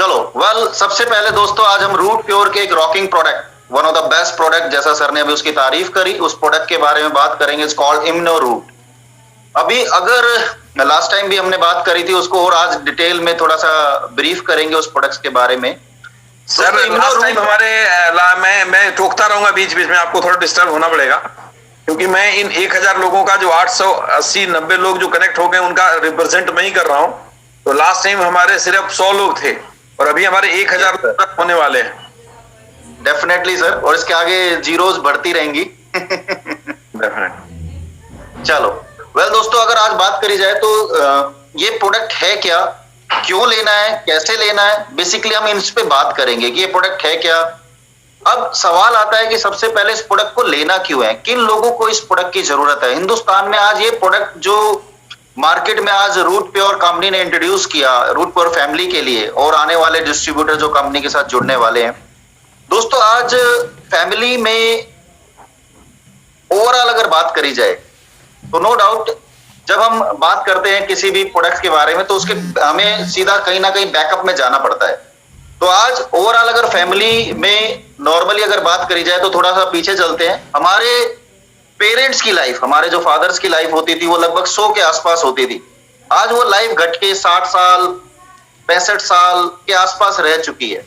चलो सबसे पहले दोस्तों आज हम रूट प्योर के एक rocking product, one of the best product, जैसा सर ने अभी उसकी तारीफ करी, उस प्रोडक्ट के बारे में बात करेंगे। It's called immuno root. अभी अगर लास्ट टाइम भी हमने बात करी थी उसको, और आज डिटेल में थोड़ा सा ब्रीफ करेंगे उस प्रोडक्ट्स के बारे में। सर लास्ट टाइम हमारे मैं टोकता रहूंगा बीच बीच में, आपको थोड़ा डिस्टर्ब होना पड़ेगा क्योंकि मैं इन 1000 लोगों का जो 880-90 लोग जो कनेक्ट हो गए उनका रिप्रेजेंट मैं ही कर रहा हूं। तो लास्ट टाइम हमारे सिर्फ 100 लोग थे और अभी हमारे 1000 तक होने वाले हैं। डेफिनेटली सर, और इसके आगे जीरोस बढ़ती रहेंगी। चलो दोस्तों, अगर आज बात करी जाए तो ये प्रोडक्ट है क्या, क्यों लेना है, कैसे लेना है, बेसिकली हम इस पे बात करेंगे कि ये प्रोडक्ट है क्या। अब सवाल आता है कि सबसे पहले इस प्रोडक्ट को लेना क्यों है, किन लोगों को इस प्रोडक्ट की जरूरत है। हिंदुस्तान में आज ये प्रोडक्ट जो मार्केट में आज रूट प्योर कंपनी ने इंट्रोड्यूस किया, रूट प्योर फैमिली के लिए, और आने वाले डिस्ट्रीब्यूटर जो कंपनी के साथ जुड़ने वाले हैं दोस्तों, आज फैमिली में ओवरऑल अगर बात करी जाए तो नो डाउट जब हम बात करते हैं किसी भी प्रोडक्ट के बारे में तो उसके हमें सीधा कहीं ना कहीं बैकअप में जाना पड़ता है। तो आज ओवरऑल अगर फैमिली में नॉर्मली अगर बात करी जाए तो थोड़ा सा पीछे चलते हैं। हमारे पेरेंट्स की लाइफ, हमारे जो फादर्स की लाइफ होती थी वो लगभग 100 के आसपास होती थी। आज वो लाइफ घट के 60 साल 65 साल के आसपास रह चुकी है।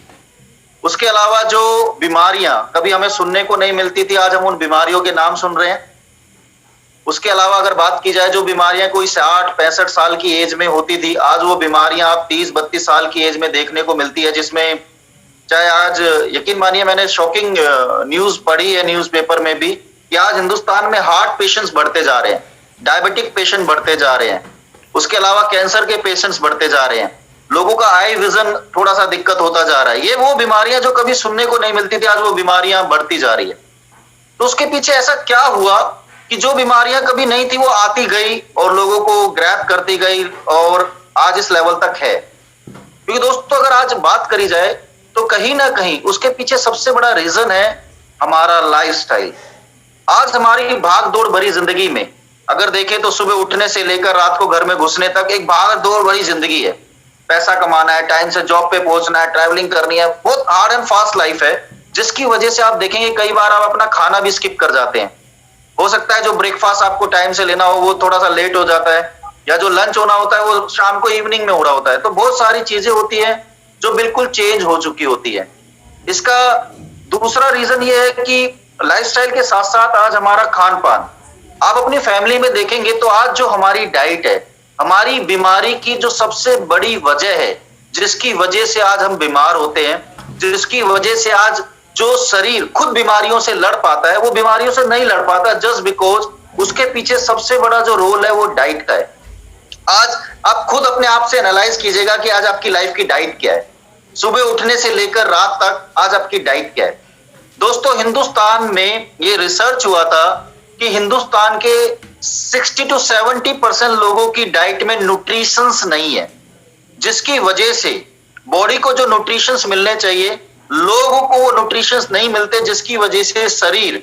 उसके अलावा जो बीमारियां कभी हमें सुनने को नहीं मिलती थी, आज हम उन बीमारियों के नाम सुन रहे हैं। उसके अलावा अगर बात की जाए जो बीमारियां कोई 60-65 साल की एज में होती थी, आज वो बीमारियां आप 30-32 साल की एज में देखने को मिलती है। जिसमें चाहे आज यकीन मानिए मैंने शॉकिंग न्यूज पढ़ी है न्यूज़पेपर में भी कि आज हिंदुस्तान में हार्ट पेशेंट्स बढ़ते जा रहे हैं, डायबिटिक पेशेंट बढ़ते जा रहे हैं, उसके अलावा कैंसर के पेशेंट्स बढ़ते जा रहे हैं, लोगों का आई विजन थोड़ा सा दिक्कत होता जा रहा है। ये वो बीमारियां जो कभी सुनने को नहीं मिलती थी, आज वो बीमारियां बढ़ती जा रही है। तो उसके पीछे ऐसा क्या हुआ कि जो बीमारियां कभी नहीं थी वो आती गई और लोगों को ग्रैब करती गई और आज इस लेवल तक है। क्योंकि दोस्तों अगर आज बात करी जाए तो कहीं ना कहीं उसके पीछे सबसे बड़ा रीजन है हमारा लाइफस्टाइल। आज हमारी भाग दौड़ भरी जिंदगी में अगर देखें तो सुबह उठने से लेकर रात को घर में घुसने तक एक भाग दौड़ भरी जिंदगी है। पैसा कमाना है, टाइम से जॉब पे पहुंचना है, ट्रैवलिंग करनी है, बहुत हार्ड एंड फास्ट लाइफ है, जिसकी वजह से आप देखेंगे कई बार आप अपना खाना भी स्किप कर जाते हैं। हो सकता है जो ब्रेकफास्ट आपको टाइम से लेना हो वो थोड़ा सा लेट हो जाता है, या जो लंच होना होता है वो शाम को इवनिंग में हो रहा होता है। तो बहुत सारी चीजें होती हैं जो बिल्कुल चेंज हो चुकी होती है। इसका दूसरा रीजन ये है कि लाइफस्टाइल के साथ साथ आज हमारा खान पान, आप अपनी फैमिली में देखेंगे तो आज जो हमारी डाइट है, हमारी बीमारी की जो सबसे बड़ी वजह है, जिसकी वजह से आज हम बीमार होते हैं, जिसकी वजह से आज जो शरीर खुद बीमारियों से लड़ पाता है वो बीमारियों से नहीं लड़ पाता, जस्ट बिकॉज उसके पीछे सबसे बड़ा जो रोल है वो डाइट का है। आज आप खुद अपने आप से एनालाइज कीजिएगा कि आज आपकी लाइफ की डाइट क्या है, सुबह उठने से लेकर रात तक आज आपकी डाइट क्या है। दोस्तों हिंदुस्तान में ये रिसर्च हुआ था कि हिंदुस्तान के 60 to 70% लोगों की डाइट में न्यूट्रिशंस नहीं है, जिसकी वजह से बॉडी को जो न्यूट्रिशंस मिलने चाहिए लोगों को वो न्यूट्रिशंस नहीं मिलते, जिसकी वजह से शरीर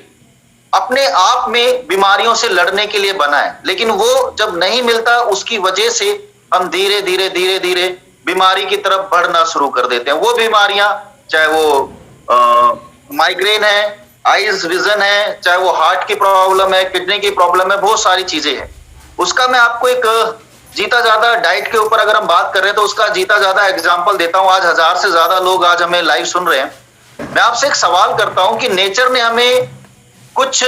अपने आप में बीमारियों से लड़ने के लिए बना है, लेकिन वो जब नहीं मिलता उसकी वजह से हम धीरे धीरे धीरे धीरे बीमारी की तरफ बढ़ना शुरू कर देते हैं। वो बीमारियां चाहे वो माइग्रेन है, आईज विजन है, चाहे वो हार्ट की प्रॉब्लम है, किडनी की प्रॉब्लम है, बहुत सारी चीजें हैं। उसका मैं आपको एक जीता ज्यादा डाइट के ऊपर अगर हम बात कर रहे हैं तो उसका जीता ज्यादा एग्जांपल देता हूं। आज 1000 से ज्यादा लोग आज हमें लाइव सुन रहे हैं। मैं आपसे एक सवाल करता हूं कि नेचर ने हमें कुछ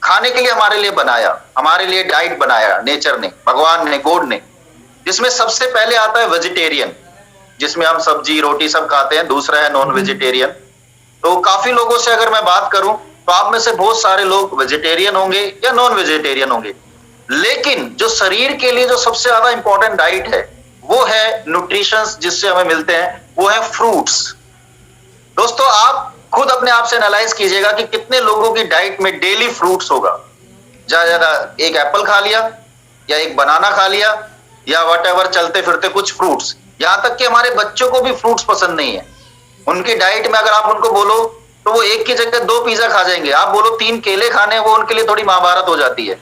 खाने के लिए हमारे लिए बनाया, हमारे लिए डाइट बनाया नेचर ने, भगवान ने, गॉड ने, जिसमें सबसे पहले आता है वेजिटेरियन, जिसमें हम सब्जी रोटी सब खाते हैं। दूसरा है नॉन वेजिटेरियन। तो काफी लोगों से अगर मैं बात करूं तो आप में से बहुत सारे लोग वेजिटेरियन होंगे या नॉन वेजिटेरियन होंगे, लेकिन जो शरीर के लिए जो सबसे ज्यादा इंपॉर्टेंट डाइट है वो है न्यूट्रिशंस जिससे हमें मिलते हैं, वो है फ्रूट्स। दोस्तों आप खुद अपने आप से एनालाइज कीजिएगा कि कितने लोगों की डाइट में डेली फ्रूट्स होगा। ज्यादा ज्यादा एक एप्पल खा लिया या एक बनाना खा लिया या व्हाटएवर, चलते फिरते कुछ फ्रूट्स। यहां तक कि हमारे बच्चों को भी फ्रूट्स पसंद नहीं है। उनकी डाइट में अगर आप उनको बोलो तो वो एक की जगह 2 पिज्जा खा जाएंगे, आप बोलो 3 केले खाने, वो उनके लिए थोड़ी महाभारत हो जाती है।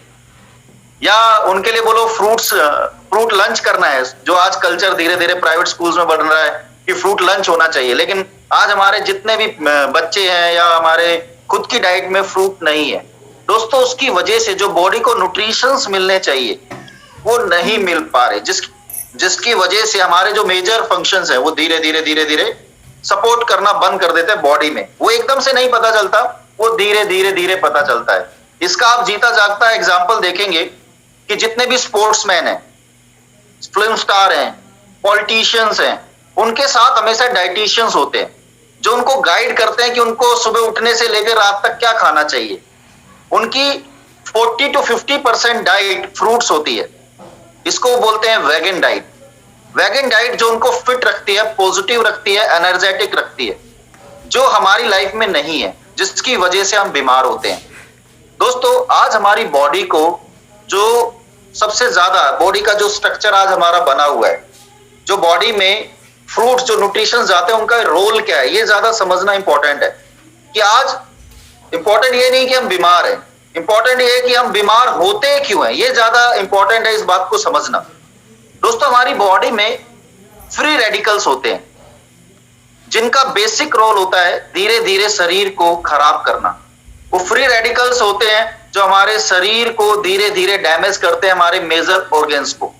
या उनके लिए बोलो फ्रूट लंच करना है, जो आज कल्चर धीरे धीरे प्राइवेट स्कूल्स में बढ़ रहा है कि फ्रूट लंच होना चाहिए, लेकिन आज हमारे जितने भी बच्चे हैं या हमारे खुद की डाइट में फ्रूट नहीं है दोस्तों, उसकी वजह से जो बॉडी को न्यूट्रिशंस मिलने चाहिए वो नहीं मिल पा रहे, जिसकी वजह से हमारे जो मेजर फंक्शंस है वो धीरे धीरे सपोर्ट करना बंद कर देते हैं बॉडी में। वो एकदम से नहीं पता चलता, वो धीरे धीरे पता चलता है। इसका आप जीता जागता एग्जाम्पल देखेंगे कि जितने भी स्पोर्ट्समैन हैं, फिल्म स्टार हैं, पॉलिटिशियंस हैं, उनके साथ हमेशा डाइटिशियंस होते हैं जो उनको गाइड करते हैं कि उनको सुबह उठने से लेकर रात तक क्या खाना चाहिए। उनकी 40 to 50% डाइट फ्रूट्स होती है, इसको बोलते हैं वेगन डाइट। वेगन डाइट जो उनको फिट रखती है, पॉजिटिव रखती है, एनर्जेटिक रखती है, जो हमारी लाइफ में नहीं है, जिसकी वजह से हम बीमार होते हैं। दोस्तों आज हमारी बॉडी को जो सबसे ज्यादा बॉडी का जो स्ट्रक्चर आज हमारा बना हुआ है, जो बॉडी में फ्रूट्स जो न्यूट्रिशन जाते हैं उनका रोल क्या है, ये ज्यादा समझना इंपॉर्टेंट है। कि आज इंपॉर्टेंट ये नहीं कि हम बीमार हैं, इंपॉर्टेंट ये है कि हम बीमार होते क्यों हैं, ये ज्यादा इंपॉर्टेंट है इस बात को समझना। दोस्तों हमारी बॉडी में फ्री रेडिकल्स होते हैं जिनका बेसिक रोल होता है धीरे धीरे शरीर को खराब करना। वो फ्री रेडिकल्स होते हैं जो हमारे शरीर को धीरे धीरे डैमेज करते हैं, हमारे मेजर ऑर्गन्स को।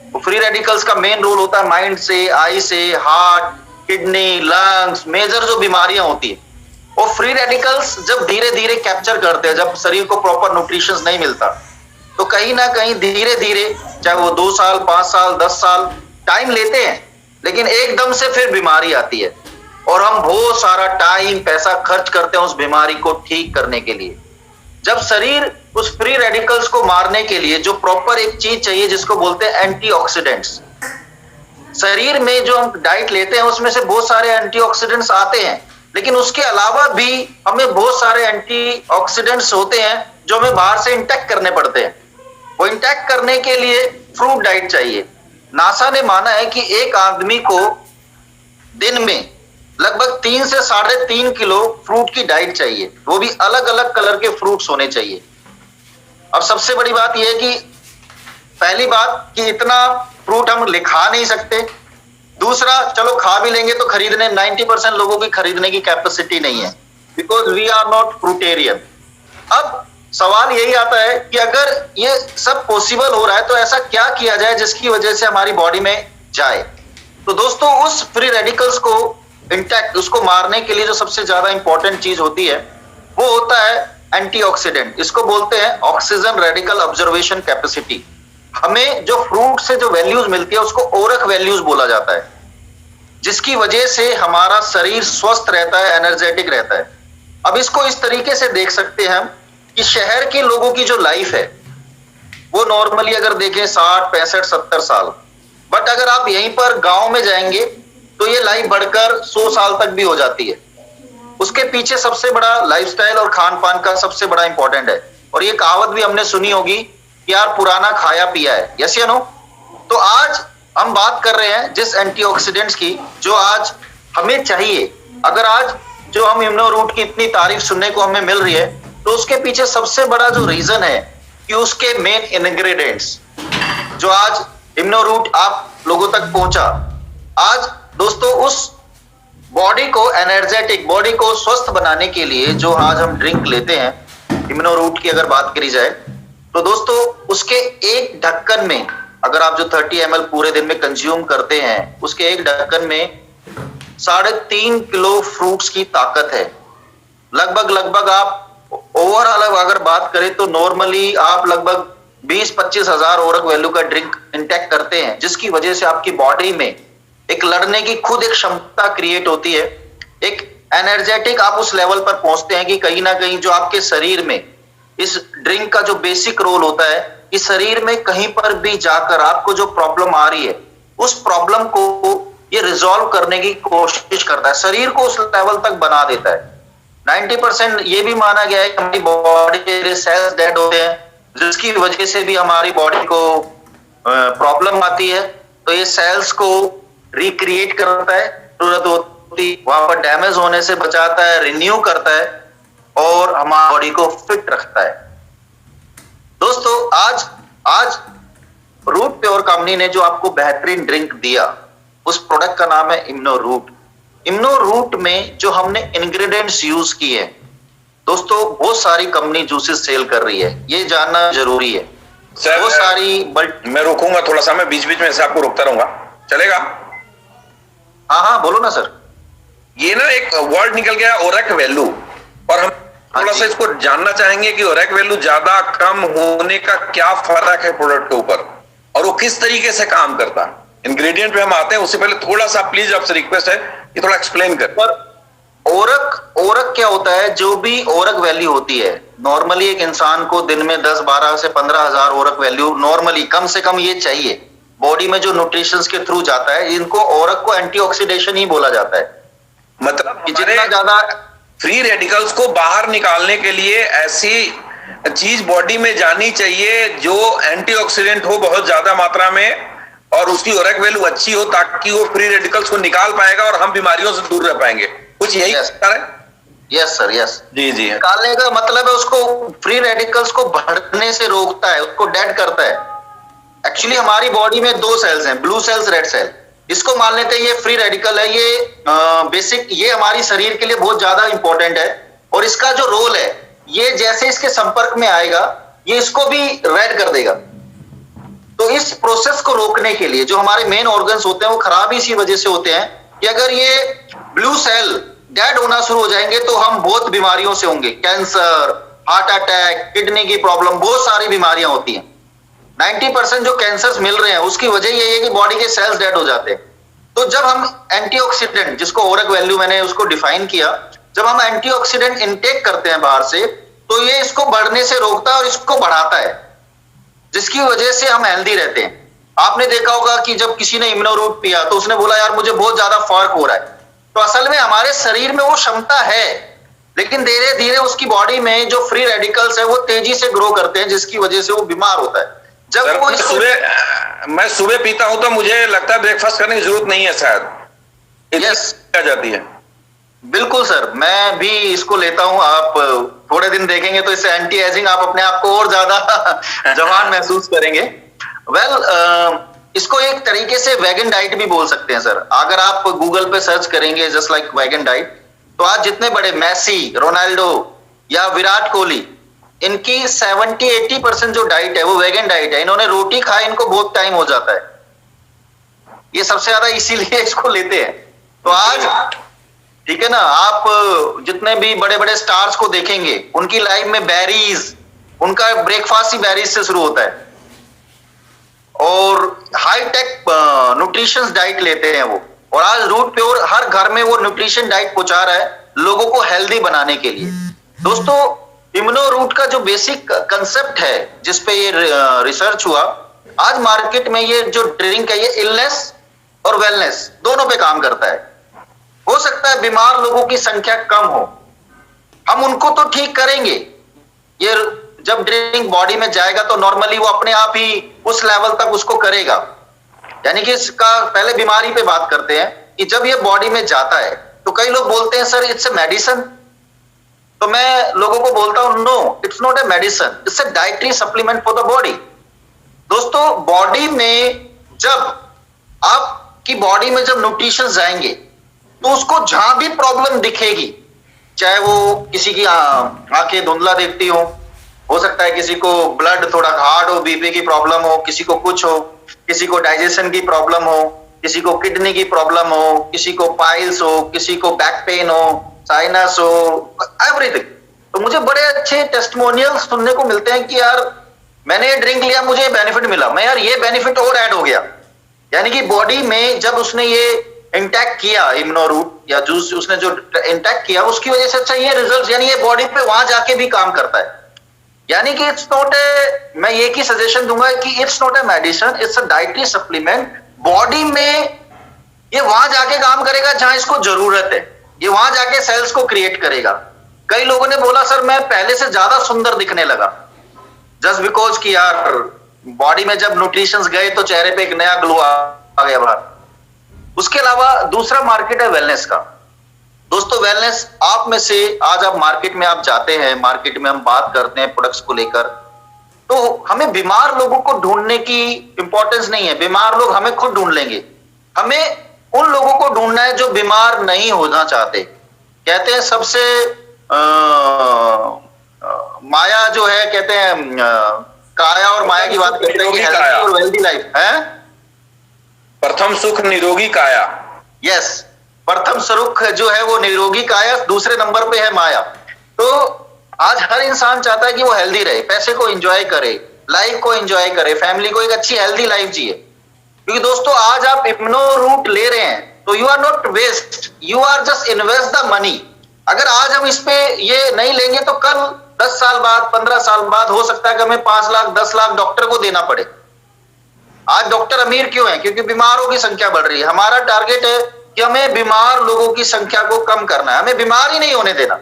वो फ्री रेडिकल्स का मेन रोल होता है माइंड से, आई से, हार्ट, किडनी, लंग्स, मेजर जो बीमारियां होती है वो फ्री रेडिकल्स जब धीरे धीरे कैप्चर करते हैं, जब शरीर को प्रॉपर न्यूट्रिशन नहीं मिलता तो कहीं ना कहीं धीरे धीरे, चाहे वो 2 साल, 5 साल, 10 साल टाइम लेते हैं, लेकिन एकदम से फिर बीमारी आती है और हम बहुत सारा टाइम पैसा खर्च करते हैं उस बीमारी को ठीक करने के लिए। जब शरीर उस फ्री रेडिकल्स को मारने के लिए जो प्रॉपर एक चीज चाहिए जिसको बोलते हैं एंटीऑक्सीडेंट्स, शरीर में जो हम डाइट लेते हैं उसमें से बहुत सारे एंटीऑक्सीडेंट्स आते हैं, लेकिन उसके अलावा भी हमें बहुत सारे एंटीऑक्सीडेंट्स होते हैं जो हमें बाहर से इंटैक्ट करने पड़ते हैं। वो इंटैक्ट करने के लिए फ्रूट डाइट चाहिए। नासा ने माना है कि एक आदमी को दिन में लगभग 3 से 3.5 किलो फ्रूट की डाइट चाहिए, वो भी अलग अलग कलर के फ्रूट्स होने चाहिए। अब सबसे बड़ी बात यह है कि पहली बात कि इतना फ्रूट हम खा नहीं सकते, दूसरा चलो खा भी लेंगे तो खरीदने 90% लोगों की खरीदने की कैपेसिटी नहीं है, बिकॉज वी आर नॉट फ्रूटेरियन। अब सवाल यही आता है कि अगर ये सब पॉसिबल हो रहा है तो ऐसा क्या किया जाए जिसकी वजह से हमारी बॉडी में जाए। तो दोस्तों उस फ्री रेडिकल्स को इंटैक्ट, उसको मारने के लिए जो सबसे ज्यादा इंपॉर्टेंट चीज होती है वो होता है एंटीऑक्सीडेंट। इसको बोलते हैं ऑक्सीजन रेडिकल ऑब्जर्वेशन कैपेसिटी। हमें जो फ्रूट से जो वैल्यूज मिलती है उसको ओरक वैल्यूज बोला जाता है, जिसकी वजह से हमारा शरीर स्वस्थ रहता है, एनर्जेटिक रहता है। अब इसको इस तरीके से देख सकते हैं हम कि शहर के लोगों की जो लाइफ है वो नॉर्मली अगर देखें 60, 65, 70 साल, बट अगर आप यहीं पर गांव में जाएंगे तो ये लाइफ बढ़कर 100 साल तक भी हो जाती है। उसके पीछे सबसे बड़ा लाइफस्टाइल और खान पान का सबसे बड़ा इंपॉर्टेंट है। और ये कहावत भी हमने सुनी होगी कि यार पुराना खाया पिया है, यस या नो। तो आज हम बात कर रहे हैं जिस एंटीऑक्सीडेंट्स की जो आज हमें चाहिए। अगर आज जो हम इम्यूनो रूट की इतनी तारीफ सुनने को हमें मिल रही है तो उसके पीछे सबसे बड़ा जो रीजन है कि उसके मेन इंग्रेडिएंट्स जो आज इम्यूनो रूट आप लोगों तक पहुंचा। आज दोस्तों उस बॉडी को एनर्जेटिक, बॉडी को स्वस्थ बनाने के लिए जो आज हम ड्रिंक लेते हैं इम्यूनो रूट की अगर बात करी जाए तो दोस्तों उसके एक ढक्कन में, अगर आप जो 30 ml पूरे दिन में कंज्यूम करते हैं उसके एक ढक्कन में 3.5 किलो फ्रूट्स की ताकत है। लगभग आप ओवरऑल अगर बात करें तो नॉर्मली आप लगभग 20-25 हजार ओरक वैल्यू का ड्रिंक इंटेक करते हैं, जिसकी वजह से आपकी बॉडी में एक लड़ने की खुद एक क्षमता क्रिएट होती है। एक एनर्जेटिक आप उस लेवल पर पहुंचते हैं कि कहीं ना कहीं जो आपके शरीर में इस ड्रिंक का जो बेसिक रोल होता है कि शरीर में कहीं पर भी जाकर आपको जो प्रॉब्लम आ रही है उस प्रॉब्लम को ये रिजॉल्व करने की कोशिश करता है, शरीर को उस लेवल तक बना देता है। 90% ये भी माना गया है कि हमारी बॉडी के सेल्स डेड होते हैं, जिसकी वजह से भी हमारी बॉडी को प्रॉब्लम आती है। तो ये सेल्स को रिक्रिएट करता है, जरूरत होती वहां पर डैमेज होने से बचाता है, रिन्यू करता है और हमारी बॉडी को फिट रखता है। दोस्तों आज रूट प्योर कंपनी ने जो आपको बेहतरीन ड्रिंक दिया उस प्रोडक्ट का नाम है इम्नो रूट। इम्नो रूट में जो हमने इंग्रेडिएंट्स यूज किए हैं दोस्तों, बहुत सारी कंपनी जूसेस सेल कर रही है, ये जानना जरूरी है। सर वो सारी मैं रोकूंगा थोड़ा सा, मैं बीच बीच में से आपको रोकता रहूंगा, चलेगा? हाँ हाँ बोलो ना सर। ये ना एक वर्ड निकल गया ओरेक वैल्यू, और हम थोड़ा सा इसको जानना चाहेंगे कि ओरेक वैल्यू ज्यादा कम होने का क्या फर्क है प्रोडक्ट के ऊपर, और वो किस तरीके से काम करता है। इंग्रेडिएंट पे हम आते हैं, उससे पहले थोड़ा सा प्लीज आपसे रिक्वेस्ट है कि थोड़ा एक्सप्लेन कर। पर ओरक क्या होता है? जो भी ओरक वैल्यू होती है, नॉर्मली एक इंसान को दिन में 10-12 से 15,000 ओरक वैल्यू नॉर्मली कम से कम ये चाहिए। बॉडी में जो न्यूट्रिशंस के थ्रू जाता है, इनको ओरक को एंटीऑक्सीडेशन ही बोला जाता है। मतलब जितना ज्यादा फ्री रेडिकल्स को बाहर निकालने के लिए ऐसी चीज बॉडी में जानी चाहिए जो एंटीऑक्सीडेंट हो बहुत ज्यादा मात्रा में, और उसकी ओरेक वैल्यू अच्छी हो, ताकि वो फ्री रेडिकल्स को निकाल पाएगा और हम बीमारियों से दूर रह पाएंगे। कुछ यही है? यस सर, यस जी जी। निकालने का मतलब है उसको फ्री रेडिकल्स को बढ़ने से रोकता है, उसको डेड करता है। एक्चुअली हमारी बॉडी में 2 सेल्स हैं, ब्लू सेल्स, रेड सेल। इसको मान लेते हैं ये फ्री रेडिकल है, ये बेसिक, ये हमारी शरीर के लिए बहुत ज्यादा इंपॉर्टेंट है। और इसका जो रोल है, ये जैसे इसके संपर्क में आएगा, ये इसको भी रेड कर देगा। तो इस प्रोसेस को रोकने के लिए जो हमारे मेन ऑर्गन्स होते हैं वो खराब इसी वजह से होते हैं कि अगर ये ब्लू सेल डेड होना शुरू हो जाएंगे तो हम बहुत बीमारियों से होंगे। कैंसर, हार्ट अटैक, किडनी की प्रॉब्लम, बहुत सारी बीमारियां होती हैं। 90% जो कैंसर्स मिल रहे हैं उसकी वजह ये है कि बॉडी के सेल्स डेड हो जाते हैं। तो जब हम एंटीऑक्सीडेंट, जिसको ओरक वैल्यू मैंने उसको डिफाइन किया, जब हम एंटीऑक्सीडेंट इनटेक करते हैं बाहर से, तो ये इसको बढ़ने से रोकता है और इसको बढ़ाता है, जिसकी वजह से हम हेल्दी रहते हैं। आपने देखा होगा कि जब किसी ने इम्यूनो रूट पिया तो उसने बोला यार मुझे बहुत ज्यादा फर्क हो रहा है। तो असल में हमारे शरीर में वो क्षमता है, लेकिन धीरे धीरे उसकी बॉडी में जो फ्री रेडिकल्स है वो तेजी से ग्रो करते हैं, जिसकी वजह से वो बीमार होता है। जब वो मैं सुबह पीता हूं तो मुझे लगता है ब्रेकफास्ट करने की जरूरत नहीं है शायद। यस जाती है। बिल्कुल सर, मैं भी इसको लेता हूं। आप थोड़े दिन देखेंगे तो इससे एंटी एजिंग, आप अपने आप को और ज्यादा जवान महसूस करेंगे। इसको एक तरीके से वेगन डाइट भी बोल सकते हैं सर। अगर आप गूगल पे सर्च करेंगे जस्ट लाइक वेगन डाइट, तो आज जितने बड़े मैसी, रोनाल्डो या विराट कोहली, इनकी 70-80% जो डाइट है वो वेगन डाइट है। इन्होंने रोटी खाई, इनको बहुत टाइम हो जाता है। ये सबसे ज्यादा इसीलिए इसको लेते हैं। तो आज ठीक है ना, आप जितने भी बड़े बड़े स्टार्स को देखेंगे, उनकी लाइफ में बेरीज, उनका ब्रेकफास्ट ही बेरीज से शुरू होता है, और हाई टेक न्यूट्रिशन डाइट लेते हैं वो। और आज रूट प्योर हर घर में वो न्यूट्रिशन डाइट पहुंचा रहा है लोगों को हेल्दी बनाने के लिए। दोस्तों, इम्यूनो रूट का जो बेसिक कंसेप्ट है जिसपे ये रिसर्च हुआ, आज मार्केट में ये जो ड्रिंक है ये इलनेस और वेलनेस दोनों पे काम करता है। हो सकता है बीमार लोगों की संख्या कम हो, हम उनको तो ठीक करेंगे। ये जब ड्रिंक बॉडी में जाएगा तो नॉर्मली वो अपने आप ही उस लेवल तक उसको करेगा। यानी कि इसका पहले बीमारी पे बात करते हैं कि जब ये बॉडी में जाता है तो कई लोग बोलते हैं सर इट्स ए मेडिसिन। तो मैं लोगों को बोलता हूं no, it's not a medicine, it's a dietary supplement for the body. दोस्तों, बॉडी में जब आपकी बॉडी में जब न्यूट्रिशन जाएंगे तो उसको जहां भी प्रॉब्लम दिखेगी, चाहे वो किसी की आंखें धुंधला देखती हो सकता है किसी को ब्लड थोड़ा हार्ड हो, बीपी की प्रॉब्लम हो, किसी को कुछ हो, किसी को डाइजेशन की प्रॉब्लम हो, किसी को किडनी की प्रॉब्लम हो, किसी को पाइल्स हो, किसी को बैक पेन हो, साइनस हो, एवरीथिंग। तो मुझे बड़े अच्छे टेस्टिमोनियल्स सुनने को मिलते हैं कि यार मैंने ये ड्रिंक लिया, मुझे बेनिफिट मिला, मैं यार ये बेनिफिट और ऐड हो गया। यानी कि बॉडी में जब उसने ये इंटैक्ट किया इम्यूनो रूट या जूस, उसने जो इंटैक्ट किया उसकी वजह से अच्छा ये रिजल्ट, यानी ये बॉडी पे वहां जाके भी काम करता है। यानी कि इट्स नॉट ए, मैं ये की सजेशन दूंगा कि it's not a medicine, it's a dietary supplement. Body में ये वहां जाके काम करेगा जहां इसको जरूरत है, ये वहां जाके सेल्स को क्रिएट करेगा। कई लोगों ने बोला सर मैं पहले से ज्यादा सुंदर दिखने लगा, जस्ट बिकॉज कि यार बॉडी में जब न्यूट्रिशंस गए तो चेहरे पे एक नया ग्लो आ गया बाहर। उसके अलावा दूसरा मार्केट है वेलनेस का। दोस्तों, वेलनेस आप में से आज आप मार्केट में आप जाते हैं, मार्केट में हम बात करते हैं प्रोडक्ट्स को लेकर, तो हमें बीमार लोगों को ढूंढने की इंपॉर्टेंस नहीं है, बीमार लोग हमें खुद ढूंढ लेंगे। हमें उन लोगों को ढूंढना है जो बीमार नहीं होना चाहते। कहते हैं सबसे माया जो है, कहते हैं काया और माया की बात करते हैं कि हेल्थी और वेल्दी लाइफ है। प्रथम सुख निरोगी काया। यस, प्रथम सुख जो है वो निरोगी काया, दूसरे नंबर पे है माया। तो आज हर इंसान चाहता है कि वो हेल्दी रहे, पैसे को एंजॉय करे, लाइफ को एंजॉय करे, फैमिली को एक अच्छी हेल्दी लाइफ जिए। क्योंकि दोस्तों आज आप इम्यूनो रूट ले रहे हैं तो you are not waste, you are just invest the money. अगर आज हम इस पे ये नहीं लेंगे तो कल 10 साल बाद, 15 साल बाद हो सकता है कि हमें 5 लाख 10 लाख डॉक्टर को देना पड़े। आज डॉक्टर अमीर क्यों है? क्योंकि बीमारों की संख्या बढ़ रही है। हमारा टारगेट है कि हमें बीमार लोगों की संख्या को कम करना है, हमें बीमार ही नहीं होने देना।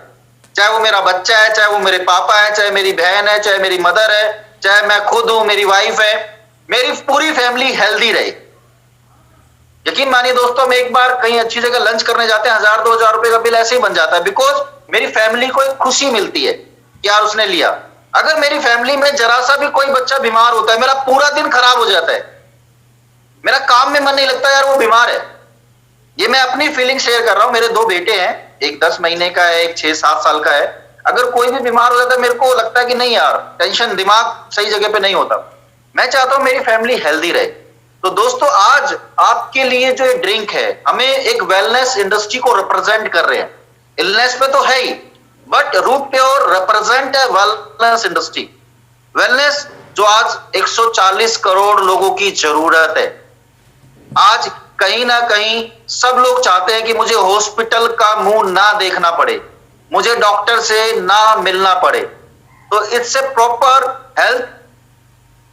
चाहे वो मेरा बच्चा है, चाहे वो मेरे पापा है, चाहे मेरी बहन है, चाहे मेरी मदर है, चाहे मैं खुद हूं, मेरी वाइफ है, मेरी पूरी फैमिली हेल्दी रहे। यकीन मानिए दोस्तों, हम एक बार कहीं अच्छी जगह लंच करने जाते हैं, 1000-2000 रुपए का बिल ऐसे ही बन जाता है, बिकॉज मेरी फैमिली को एक खुशी मिलती है कि यार उसने लिया। अगर मेरी फैमिली में जरा सा भी कोई बच्चा बीमार होता है, मेरा पूरा दिन खराब हो जाता है, मेरा काम में मन नहीं लगता, यार वो बीमार है। ये मैं अपनी फीलिंग शेयर कर रहा हूं। मेरे 2 बेटे हैं, एक 10 महीने का है, एक 6-7 साल का है। अगर कोई भी बीमार हो जाता है मेरे को लगता है कि नहीं यार, टेंशन, दिमाग सही जगह पे नहीं होता। मैं चाहता हूं मेरी फैमिली हेल्दी रहे। तो दोस्तों आज आपके लिए जो ये ड्रिंक है, हमें एक वेलनेस इंडस्ट्री को रिप्रेजेंट कर रहे हैं। इलनेस पे तो है ही, बट रूट प्योर रिप्रेजेंट है वेलनेस इंडस्ट्री। वेलनेस जो आज 140 करोड़ लोगों की जरूरत है। आज कहीं ना कहीं सब लोग चाहते हैं कि मुझे हॉस्पिटल का मुंह ना देखना पड़े, मुझे डॉक्टर से ना मिलना पड़े। तो it's a proper health,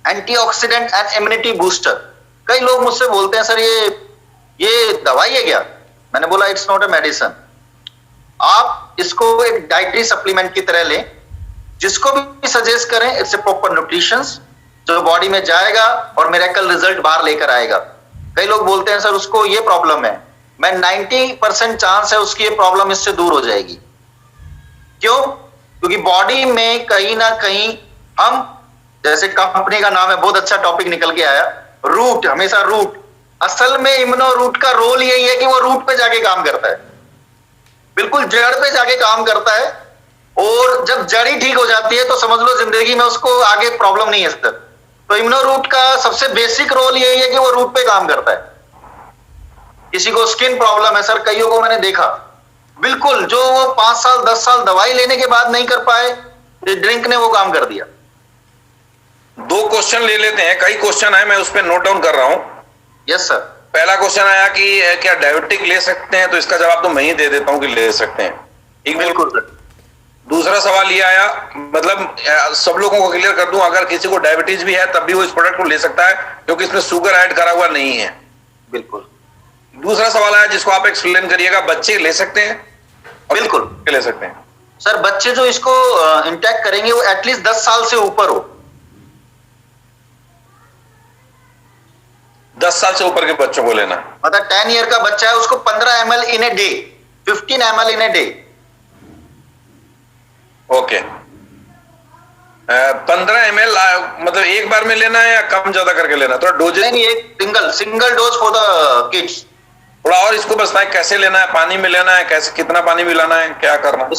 antioxidant and immunity booster. कई लोग मुझसे बोलते हैं सर ये दवाई है क्या? मैंने बोला इट्स नॉट ए मेडिसिन। आप इसको एक डाइटरी सप्लीमेंट की तरह लें। जिसको भी सजेस्ट करें, इट्स ए प्रॉपर न्यूट्रिशन जो बॉडी में जाएगा और मिरेकल रिजल्ट बाहर लेकर आएगा। कई लोग बोलते हैं सर उसको ये प्रॉब्लम है, मैं 90% चांस है उसकी ये प्रॉब्लम इससे दूर हो जाएगी। क्यों? क्योंकि बॉडी में कहीं ना कहीं हम, जैसे कंपनी का नाम है, बहुत अच्छा टॉपिक निकल के आया, रूट, हमेशा रूट। असल में इम्यूनो रूट का रोल यही है कि वो रूट पे जाके काम करता है, बिल्कुल जड़ पे जाके काम करता है। और जब जड़ ही ठीक हो जाती है तो समझ लो जिंदगी में उसको आगे प्रॉब्लम नहीं है सर। तो इम्यूनो रूट का सबसे बेसिक रोल यही है कि वो रूट पे काम करता है। किसी को स्किन प्रॉब्लम है सर, कईयों को मैंने देखा, बिल्कुल जो वो 5 साल 10 साल दवाई लेने के बाद नहीं कर पाए, ड्रिंक ने वो काम कर दिया। 2 क्वेश्चन ले लेते हैं, कई क्वेश्चन है, मैं उस पर नोट डाउन कर रहा हूं। Yes sir. पहला क्वेश्चन आया कि क्या डायबिटिक ले सकते हैं, तो इसका जवाब तो मैं ही दे देता हूं कि ले सकते हैं। एक बिल्कुल सर। दूसरा सवाल ये आया, मतलब सब लोगों को क्लियर कर दूं, अगर किसी को डायबिटीज भी है तब भी वो इस प्रोडक्ट को ले सकता है क्योंकि इसमें शुगर ऐड करा हुआ नहीं है। बिल्कुल। दूसरा सवाल आया जिसको आप एक्सप्लेन करिएगा, बच्चे ले सकते हैं? बिल्कुल ले सकते हैं सर। बच्चे जो इसको इंटेक करेंगे वो एटलीस्ट 10 साल से ऊपर हो। 10 साल से ऊपर के बच्चों को लेना, मतलब 10 ईयर का बच्चा है उसको 15 ml in a day, 15 ml in a day. Okay. 15 ml मतलब एक बार में लेना है या कम ज्यादा करके लेना? थोड़ा डोजेज नहीं, एक single dose for the kids. थोड़ा और इसको बताएं, कैसे लेना है? पानी में लेना है? कैसे, कितना पानी मिलाना है, क्या करना है?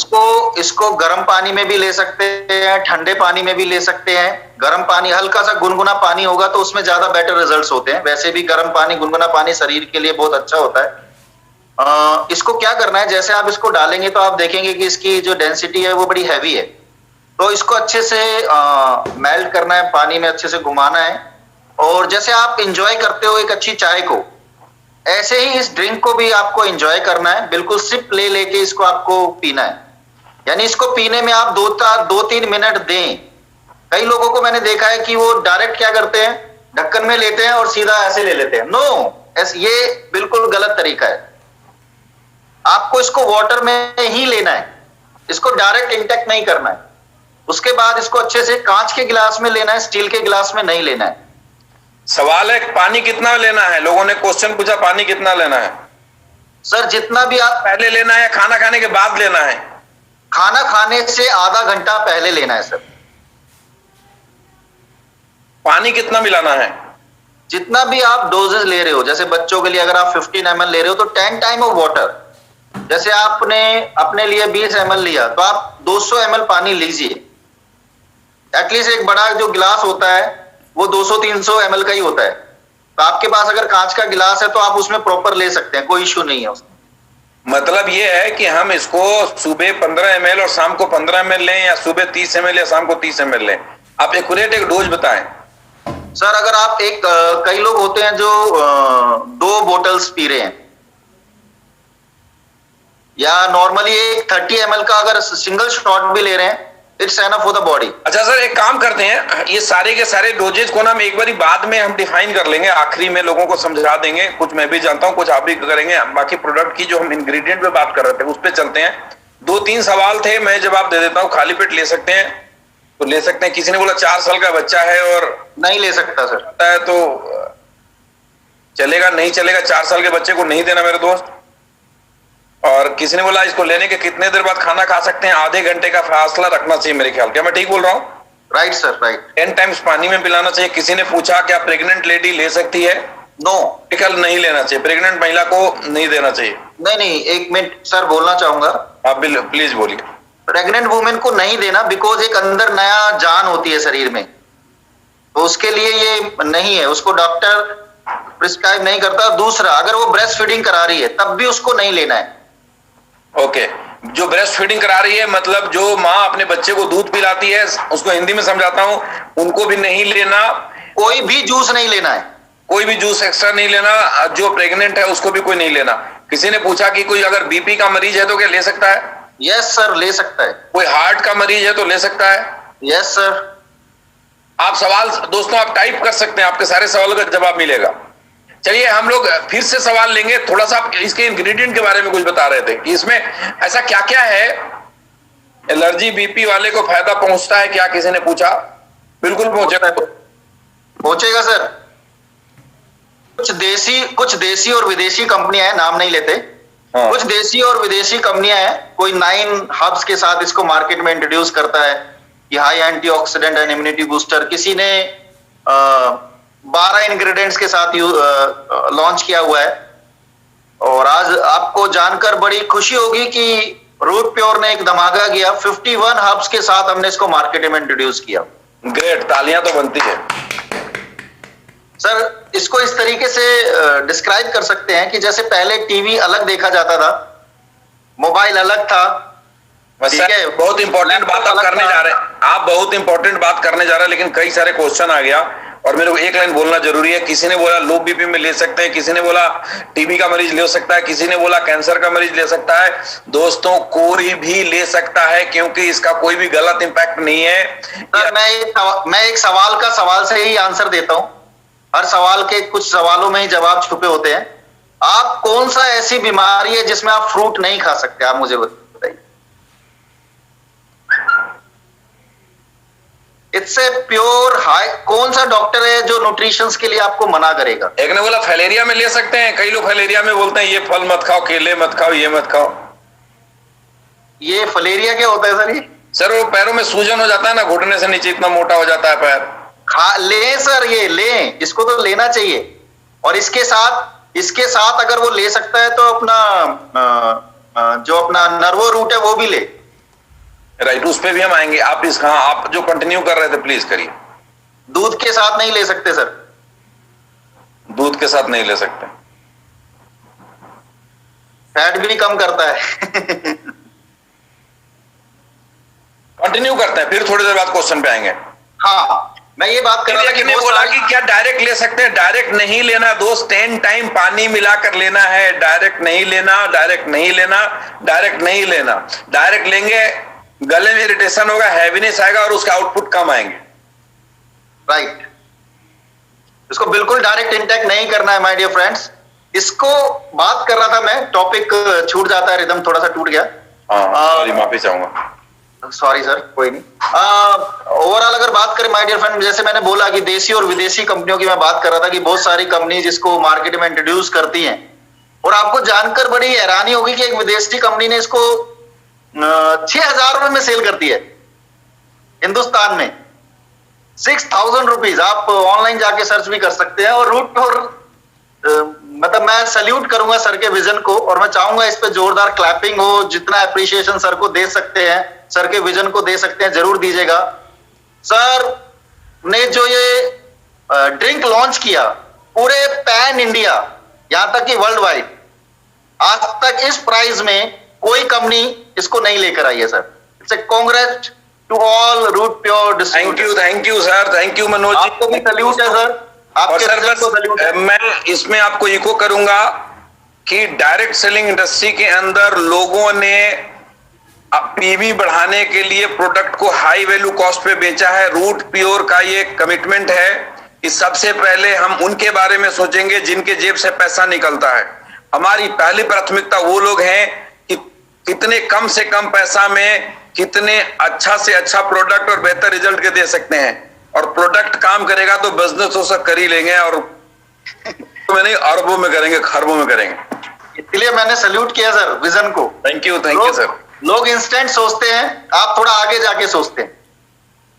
इसको गर्म पानी में भी ले सकते हैं, ठंडे पानी में भी ले सकते हैं। गर्म पानी, हल्का सा गुनगुना पानी होगा तो उसमें ज्यादा बेटर रिजल्ट्स होते हैं। वैसे भी गर्म पानी, गुनगुना पानी शरीर के लिए बहुत अच्छा होता है। इसको क्या करना है, जैसे आप इसको डालेंगे तो आप देखेंगे कि इसकी जो डेंसिटी है वो बड़ी हैवी है। तो इसको अच्छे से मेल्ट करना है, पानी में अच्छे से घुमाना है। और जैसे आप इंजॉय करते हो एक अच्छी चाय को, ऐसे ही इस ड्रिंक को भी आपको एंजॉय करना है। बिल्कुल सिप ले लेके इसको आपको पीना है। यानी इसको पीने में आप 2-3 मिनट दें। कई लोगों को मैंने देखा है कि वो डायरेक्ट क्या करते हैं, ढक्कन में लेते हैं और सीधा ऐसे ले लेते हैं। नो, ये बिल्कुल गलत तरीका है। आपको इसको वाटर में ही लेना है, इसको डायरेक्ट इंटेक्ट नहीं करना है। उसके बाद इसको अच्छे से कांच के गिलास में लेना है, स्टील के गिलास में नहीं लेना है। सवाल है पानी कितना लेना है? लोगों ने क्वेश्चन पूछा, पानी कितना लेना है? सर जितना भी आप पहले लेना है या खाना खाने के बाद लेना है? खाना खाने से आधा घंटा पहले लेना है सर। पानी कितना मिलाना है? जितना भी आप डोजेस ले रहे हो, जैसे बच्चों के लिए अगर आप 15 ml ले रहे हो तो 10 टाइम ऑफ वाटर। जैसे आपने अपने लिए 20 ml लिया तो आप 200 ml पानी लीजिए। एटलीस्ट एक बड़ा जो गिलास होता है वो 200-300 ml का ही होता है। तो आपके पास अगर कांच का गिलास है तो आप उसमें प्रॉपर ले सकते हैं, कोई इश्यू नहीं है उसमें। मतलब ये है कि हम इसको सुबह 15 ml और शाम को 15 ml लें, या सुबह 30 ml या शाम को 30 ml लें? आप एक्यूरेट एक डोज बताएं। सर अगर आप कई लोग होते हैं जो 2 बोतल्स पी रहे हैं, या नॉर्मली एक 30 ml का अगर सिंगल शॉट भी ले रहे हैं, it's enough for the body. अच्छा सर, एक काम करते हैं, ये सारे के सारे डोजेज को ना हम एक बारी बाद में हम डिफाइन कर लेंगे, आखिरी में लोगों को समझा देंगे। कुछ मैं भी जानता हूं, कुछ आप भी करेंगे। बाकी प्रोडक्ट की जो हम इंग्रेडिएंट पे बात कर रहे थे उस पे चलते हैं। 2-3 सवाल थे, मैं जवाब दे देता हूं। खाली पेट ले सकते हैं तो ले सकते हैं। किसी ने बोला 4 साल का बच्चा है और नहीं ले सकता सर, है तो चलेगा? नहीं चलेगा, 4 साल के बच्चे को नहीं देना मेरे दोस्त। और किसी ने बोला इसको लेने के कितने देर बाद खाना खा सकते हैं? आधे घंटे का फासला रखना चाहिए मेरे ख्याल। क्या मैं ठीक बोल रहा हूँ? Right sir, right. 10 टाइम्स पानी में पिलाना चाहिए। किसी ने पूछा क्या प्रेग्नेंट लेडी ले सकती है? नो, नहीं लेना चाहिए, प्रेग्नेंट महिला को नहीं देना चाहिए। नहीं, एक मिनट सर बोलना चाहूंगा। आप भी प्लीज बोलिए। प्रेग्नेंट वुमेन को नहीं देना, बिकॉज एक अंदर नया जान होती है शरीर में, तो उसके लिए ये नहीं है, उसको डॉक्टर प्रिस्क्राइब नहीं करता। दूसरा, अगर वो ब्रेस्ट फीडिंग करा रही है तब भी उसको नहीं लेना है। ओके, जो ब्रेस्ट फीडिंग करा रही है मतलब जो माँ अपने बच्चे को दूध पिलाती है, उसको हिंदी में समझाता हूँ, उनको भी नहीं लेना। कोई भी जूस नहीं लेना है, कोई भी जूस एक्स्ट्रा नहीं लेना। जो प्रेग्नेंट है उसको भी कोई नहीं लेना। किसी ने पूछा कि कोई अगर बीपी का मरीज है तो क्या ले सकता है? यस सर, ले सकता है। कोई हार्ट का मरीज है तो ले सकता है? Yes sir. आप सवाल दोस्तों आप टाइप कर सकते हैं, आपके सारे सवालों का जवाब मिलेगा। चलिए हम लोग फिर से सवाल लेंगे। थोड़ा सा आप इसके इंग्रेडिएंट के बारे में कुछ बता रहे थे कि इसमें ऐसा क्या क्या है, एलर्जी बीपी वाले को फायदा पहुंचता है क्या? किसी ने पूछा। बिल्कुल पहुंचेगा, पहुंचेगा सर। कुछ देसी और विदेशी कंपनियां हैं, नाम नहीं लेते। हाँ। कुछ देसी और विदेशी कंपनियां हैं। कोई 9 हब्स के साथ इसको मार्केट में इंट्रोड्यूस करता है कि high antioxidant and immunity booster. किसी ने 12 इंग्रेडिएंट्स के साथ लॉन्च किया हुआ है। और आज आपको जानकर बड़ी खुशी होगी कि रूट प्योर ने एक धमाका किया। 51 हब्स के साथ हमने इसको मार्केट में इंट्रोड्यूस किया। ग्रेट, तालियां तो बनती है। सर इसको इस तरीके से डिस्क्राइब कर सकते हैं कि जैसे पहले टीवी अलग देखा जाता था, मोबाइल अलग था, ठीक है, बहुत इंपॉर्टेंट बात आप करने जा रहे हैं। आप बहुत इंपॉर्टेंट बात करने जा रहे हैं, लेकिन कई सारे क्वेश्चन आ गया और मेरे को एक लाइन बोलना जरूरी है। किसी ने बोला लो बीपी में ले सकते हैं, किसी ने बोला टीबी का मरीज ले सकता है, किसी ने बोला कैंसर का मरीज ले सकता है। दोस्तों कोई भी ले सकता है, क्योंकि इसका कोई भी गलत इंपैक्ट नहीं है। सर मैं एक सवाल का सवाल से ही आंसर देता हूं। हर सवाल के कुछ सवालों में ही जवाब छुपे होते हैं। आप कौन सा ऐसी बीमारी है जिसमें आप फ्रूट नहीं खा सकते? आप मुझे बताइए। It's a pure high. कौन सा डॉक्टर है जो न्यूट्रिशन के लिए आपको मना करेगा? एक ने बोला फैलेरिया में ले सकते हैं। कई लोग फैलेरिया में बोलते हैं ये फल मत खाओ, केले मत खाओ, ये मत खाओ। ये फलेरिया क्या होता है सर? ये सर वो पैरों में सूजन हो जाता है ना, घुटने से नीचे इतना मोटा हो जाता है पैर। ले सर, ये ले, इसको तो लेना चाहिए। और इसके साथ अगर वो ले सकता है तो अपना जो अपना नर्वो रूट है वो भी ले। राइट, उस पे भी हम आएंगे। आप आप जो कंटिन्यू कर रहे थे प्लीज करिए। दूध के साथ नहीं ले सकते सर। दूध के साथ नहीं ले सकते। फैट भी कम करता है। कंटिन्यू करते हैं, फिर थोड़ी देर बाद क्वेश्चन पे आएंगे। हाँ, मैं ये बात कर रहा था कि बोला कि क्या डायरेक्ट ले सकते हैं? डायरेक्ट नहीं लेना दोस्त, 10 टाइम पानी मिलाकर लेना है। डायरेक्ट नहीं लेना, डायरेक्ट नहीं लेना, डायरेक्ट नहीं लेना। डायरेक्ट लेंगे गले में इरिटेशन होगा, हैवीनेस आएगा और उसका आउटपुट कम आएंगे। राइट, इसको बिल्कुल डायरेक्ट इंटेक नहीं करना है माय डियर फ्रेंड्स। इसको बात कर रहा था मैं, टॉपिक छूट जाता है, रिदम थोड़ा सा टूट गया। सॉरी, माफी चाहूंगा। सॉरी सर, कोई नहीं। ओवरऑल अगर बात करें माय डियर फ्रेंड, जैसे मैंने बोला कि देसी और विदेशी कंपनियों की मैं बात कर रहा था कि बहुत सारी कंपनी जिसको मार्केट में इंट्रोड्यूस करती हैं, और आपको जानकर बड़ी हैरानी होगी कि एक विदेशी कंपनी ने इसको 6,000 रुपए में सेल करती है हिंदुस्तान में। 6,000 रुपीज। आप ऑनलाइन जाके सर्च भी कर सकते हैं। और रूट और मतलब मैं सल्यूट करूंगा सर के विजन को, और मैं चाहूंगा इस पे जोरदार क्लैपिंग हो। जितना अप्रिशिएशन सर को दे सकते हैं, सर के विजन को दे सकते हैं, जरूर दीजिएगा। सर ने जो ये ड्रिंक लॉन्च किया पूरे पैन इंडिया, यहां तक कि वर्ल्ड वाइड, आज तक इस प्राइस में कोई कंपनी इसको नहीं लेकर आई है sir. It's a congress to all root pure distributors. Thank you sir, thank you Manoj ji. आपको भी सल्यूट है सर, और आपके सर रिजल्ट को सल्यूट है। मैं इसमें आपको इको करूंगा कि डायरेक्ट सेलिंग इंडस्ट्री के अंदर लोगों ने पीवी बढ़ाने के लिए प्रोडक्ट को हाई वैल्यू कॉस्ट पे बेचा है। रूट प्योर का ये कमिटमेंट है कि सबसे पहले हम उनके बारे में सोचेंगे जिनके जेब से पैसा निकलता है। हमारी पहली प्राथमिकता वो लोग हैं कि कितने कम से कम पैसा में कितने अच्छा से अच्छा प्रोडक्ट और बेहतर रिजल्ट के दे सकते हैं। और प्रोडक्ट काम करेगा तो बिजनेस तो सब कर ही लेंगे, और में नहीं अरबों में करेंगे, खरबों में करेंगे। इसलिए मैंने सल्यूट किया सर विजन को। Thank you sir. लोग इंस्टेंट सोचते हैं, आप थोड़ा आगे जाके सोचते हैं।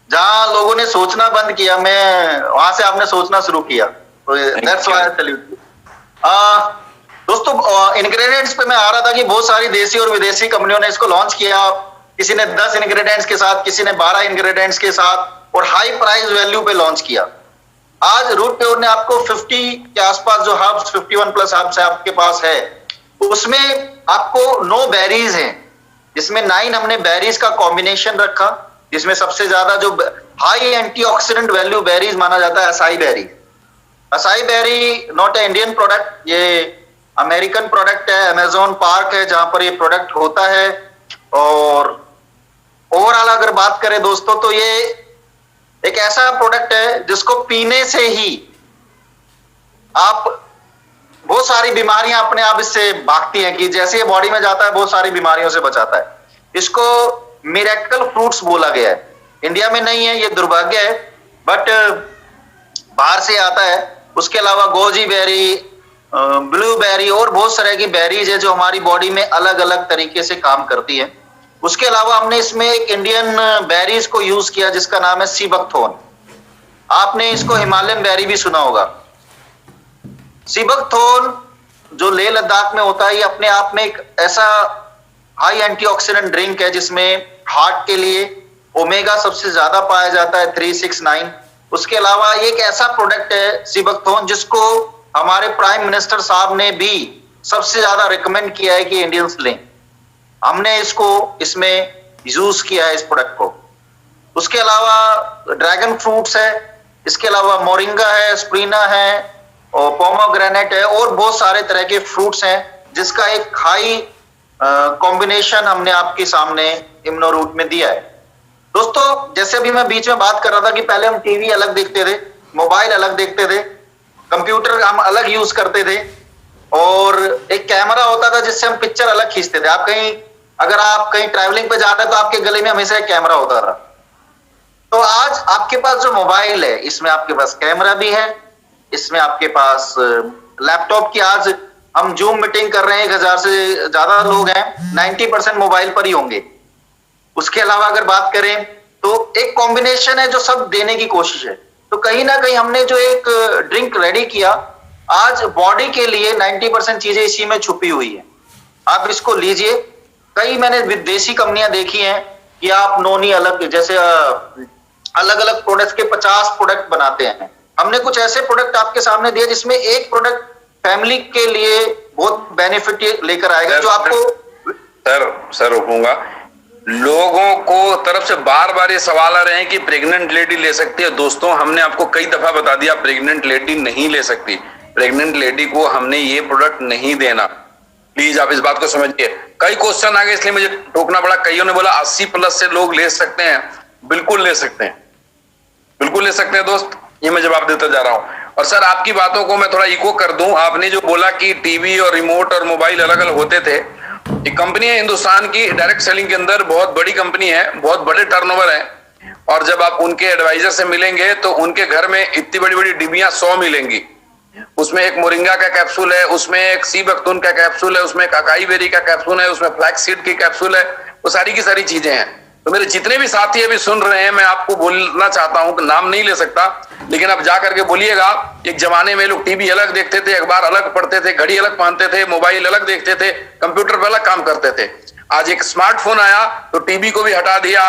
जहां लोगों ने सोचना बंद किया, मैं वहां से आपने सोचना शुरू किया। तो दैट्स व्हाई आई सल्यूट। दोस्तों, इंग्रेडिएंट्स पे मैं आ रहा था कि बहुत सारी देसी और विदेशी कंपनियों ने इसको लॉन्च किया। किसी ने 10 इंग्रेडिएंट्स के साथ, किसी ने 12 इंग्रेडिएंट्स के साथ, और हाई प्राइस वैल्यू पे लॉन्च किया। आज रूट प्योर ने आपको 50 के आसपास जो हर्ब्स, 51 प्लस हर्ब्स है आपके पास है, उसमें आपको 9 बेरीज हैं, जिसमें 9 हमने बेरीज का कॉम्बिनेशन रखा, जिसमें सबसे ज्यादा जो हाई एंटीऑक्सीडेंट वैल्यू बेरीज माना जाता है acai berry. Acai berry not a Indian product, ये अमेरिकन प्रोडक्ट है। अमेजोन पार्क है जहां पर ये प्रोडक्ट होता है। और ओवरऑल अगर बात करें दोस्तों, तो ये एक ऐसा प्रोडक्ट है जिसको पीने से ही आप बहुत सारी बीमारियां अपने आप इससे भागती हैं, कि जैसे ये बॉडी में जाता है बहुत सारी बीमारियों से बचाता है। इसको मिरेकल फ्रूट्स बोला गया है। इंडिया में नहीं है, ये दुर्भाग्य है, बट बाहर से आता है। उसके अलावा गोजी बेरी, ब्लूबेरी और बहुत सारे की बेरीज है जो हमारी बॉडी में अलग अलग तरीके से काम करती है। उसके अलावा हमने इसमें एक इंडियन बेरीज को यूज किया जिसका नाम है सीबकथोर्न। आपने इसको हिमालयन बेरी भी सुना होगा। सीबकथोर्न जो लेह लद्दाख में होता है, ये अपने आप में एक ऐसा हाई एंटीऑक्सीडेंट ड्रिंक है जिसमें हार्ट के लिए ओमेगा सबसे ज्यादा पाया जाता है, 369। उसके अलावा एक ऐसा प्रोडक्ट है सीबकथोर्न जिसको हमारे प्राइम मिनिस्टर साहब ने भी सबसे ज्यादा रिकमेंड किया है कि इंडियंस लें। हमने इसको इसमें यूज किया है इस प्रोडक्ट को। उसके अलावा ड्रैगन फ्रूट्स है, इसके अलावा मोरिंगा है, स्प्रीना है, और पोमोग्रेनेट है, और बहुत सारे तरह के फ्रूट्स हैं जिसका एक हाई कॉम्बिनेशन हमने आपके सामने इम्नोरूट में दिया है। दोस्तों, जैसे अभी मैं बीच में बात कर रहा था कि पहले हम टीवी अलग देखते थे, मोबाइल अलग देखते थे, कंप्यूटर हम अलग यूज करते थे, और एक कैमरा होता था जिससे हम पिक्चर अलग खींचते थे। अगर आप कहीं ट्रैवलिंग पे जा रहे हैं तो आपके गले में हमेशा एक कैमरा होता था। तो आज आपके पास जो मोबाइल है, इसमें आपके पास कैमरा भी है, इसमें आपके पास लैपटॉप की, आज हम जूम मीटिंग कर रहे हैं, 1000 से ज्यादा लोग हैं, 90% मोबाइल पर ही होंगे। उसके अलावा अगर बात करें तो एक कॉम्बिनेशन है जो सब देने की कोशिश है। तो कहीं ना कहीं हमने जो एक ड्रिंक रेडी किया, आज बॉडी के लिए 90% चीजें इसी में छुपी हुई है। आप इसको लीजिए। कई मैंने विदेशी कंपनियां देखी हैं कि आप नोनी अलग, जैसे अलग अलग प्रोडक्ट्स के 50 प्रोडक्ट बनाते हैं। हमने कुछ ऐसे प्रोडक्ट आपके सामने दिए जिसमें एक प्रोडक्ट फैमिली के लिए बहुत बेनिफिट लेकर आएगा, जो आपको सर रुकूंगा। लोगों को तरफ से बार बार ये सवाल आ रहे हैं कि प्रेग्नेंट लेडी ले सकती है। दोस्तों, हमने आपको कई दफा बता दिया प्रेग्नेंट लेडी नहीं ले सकती। प्रेग्नेंट लेडी को हमने ये प्रोडक्ट नहीं देना। प्लीज आप इस बात को समझिए। कई क्वेश्चन आ गए इसलिए मुझे टोकना पड़ा। कईयों ने बोला 80 प्लस से लोग ले सकते हैं। बिल्कुल ले सकते हैं, बिल्कुल ले सकते हैं दोस्त, ये मैं जवाब देता जा रहा हूं। और सर, आपकी बातों को मैं थोड़ा इको कर दूं। आपने जो बोला कि टीवी और रिमोट और मोबाइल अलग अलग होते थे, एक कंपनी है हिंदुस्तान की, डायरेक्ट सेलिंग के अंदर बहुत बड़ी कंपनी है, बहुत बड़े टर्नओवर है। और जब आप उनके एडवाइजर से मिलेंगे तो उनके घर में इतनी बड़ी बड़ी डिबियां 100 मिलेंगी। उसमें एक मोरिंगा का कैप्सूल है, उसमें एक सीबकथोर्न का कैप्सूल है, उसमें एक अकाई बेरी का कैप्सूल है, उसमें फ्लैक्स सीड की कैप्सूल है, वो सारी की सारी चीजें हैं। तो मेरे जितने भी साथी अभी सुन रहे हैं, मैं आपको बोलना चाहता हूं कि नाम नहीं ले सकता, लेकिन अब जा करके बोलिएगा, एक जमाने में लोग टीवी अलग देखते थे, अखबार अलग पढ़ते थे, घड़ी अलग पहनते थे, मोबाइल अलग देखते थे, कंप्यूटर पर अलग काम करते थे। आज एक स्मार्टफोन आया तो टीवी को भी हटा दिया,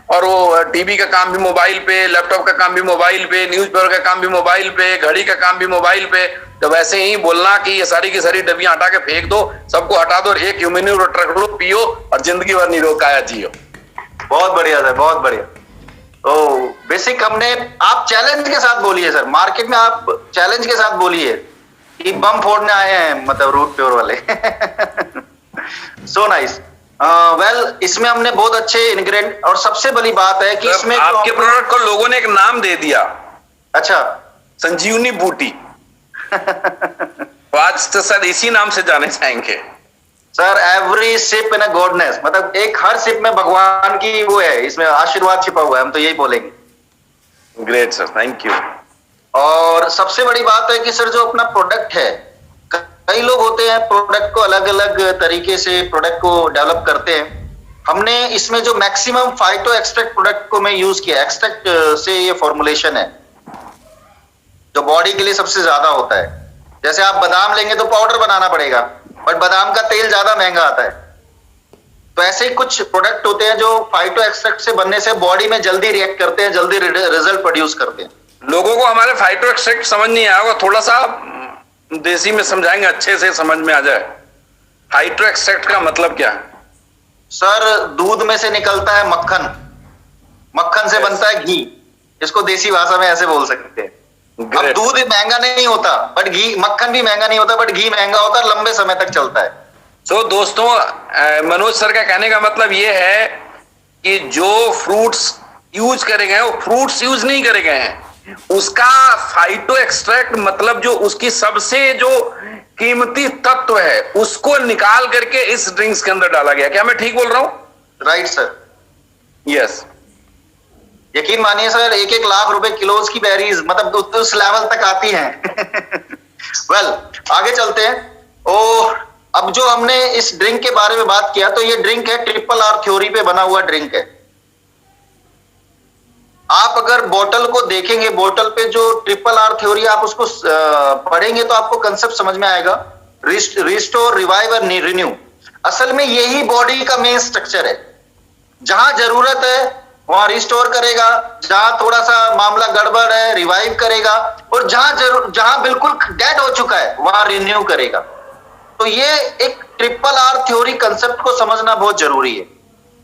और वो टीवी का काम भी मोबाइल पे, लैपटॉप का काम भी मोबाइल पे, न्यूज़पेपर का काम भी मोबाइल पे, घड़ी का काम भी मोबाइल पे। तो वैसे ही बोलना कि ये सारी की सारी डब्बियां हटा के फेंक दो, सबको हटा दो, एक इम्यूनिटी रख लो, पियो और जिंदगी भर निरोग जियो। बहुत बढ़िया सर, बहुत बढ़िया। तो बेसिक हमने, आप चैलेंज के साथ बोलिए सर, मार्केट में आप चैलेंज के साथ बोलिए कि बम फोड़ने आए हैं, मतलब रूट प्योर वाले। So nice. वेल, इसमें हमने बहुत अच्छे इंग्रेडिएंट, और सबसे बड़ी बात है कि इसमें आपके प्रोडक्ट को लोगों ने एक नाम दे दिया। अच्छा, संजीवनी बूटी। तो आज तो सर इसी नाम से जाने जाएंगे सर। एवरी सिप इन अ गॉडनेस, मतलब एक हर सिप में भगवान की वो है, इसमें आशीर्वाद छिपा हुआ है, हम तो यही बोलेंगे। Great sir, thank you. और सबसे बड़ी बात है कि सर जो अपना प्रोडक्ट है, कई लोग होते हैं प्रोडक्ट को अलग अलग तरीके से प्रोडक्ट को डेवलप करते हैं। हमने इसमें जो मैक्सिमम फाइटो एक्सट्रैक्ट प्रोडक्ट को मैं यूज किया, एक्सट्रैक्ट से ये फॉर्मुलेशन है जो बॉडी के लिए सबसे ज्यादा होता है। जैसे आप बादाम लेंगे तो पाउडर बनाना पड़ेगा, बट बादाम का तेल ज्यादा महंगा आता है। तो ऐसे ही कुछ प्रोडक्ट होते हैं जो फाइटो एक्सट्रैक्ट से बनने से बॉडी में जल्दी रिएक्ट करते हैं, जल्दी रिजल्ट प्रोड्यूस करते हैं। लोगों को हमारे फाइटो एक्सट्रैक्ट समझ नहीं आया होगा, थोड़ा सा देसी में समझाएंगे, अच्छे से समझ में आ जाए। फाइटो एक्सट्रैक्ट का मतलब क्या है? सर, दूध में से निकलता है मक्खन, मक्खन से बनता है घी, इसको देसी भाषा में ऐसे बोल सकते हैं। अब दूध महंगा नहीं होता, बट घी, मक्खन भी महंगा नहीं होता, बट घी महंगा होता है, लंबे समय तक चलता है। तो दोस्तों, मनोज सर का कहने का मतलब ये है कि जो फ्रूट्स यूज करे गए हैं वो फ्रूट्स यूज नहीं करे गए हैं, उसका फाइटो एक्सट्रैक्ट मतलब जो उसकी सबसे जो कीमती तत्व है उसको निकाल करके इस ड्रिंक्स के अंदर डाला गया। क्या मैं ठीक बोल रहा हूं? Right sir, yes. यकीन मानिए सर, 1-1 लाख रुपए किलो की बेरीज, मतलब उस लेवल तक आती हैं। वेल, आगे चलते हैं। और अब जो हमने इस ड्रिंक के बारे में बात किया, तो ये ड्रिंक है ट्रिपल आर थ्योरी पे बना हुआ ड्रिंक है। आप अगर बोतल को देखेंगे, बोतल पे जो ट्रिपल आर थ्योरी आप उसको पढ़ेंगे तो आपको कंसेप्ट समझ में आएगा। रिस्टोर, रिवाइव और रिन्यू, असल में यही बॉडी का मेन स्ट्रक्चर है। जहां जरूरत है वहां रिस्टोर करेगा, जहां थोड़ा सा मामला गड़बड़ है रिवाइव करेगा, और जहां बिल्कुल डेड हो चुका है वहां रिन्यू करेगा। तो ये एक ट्रिपल आर थ्योरी कंसेप्ट को समझना बहुत जरूरी है।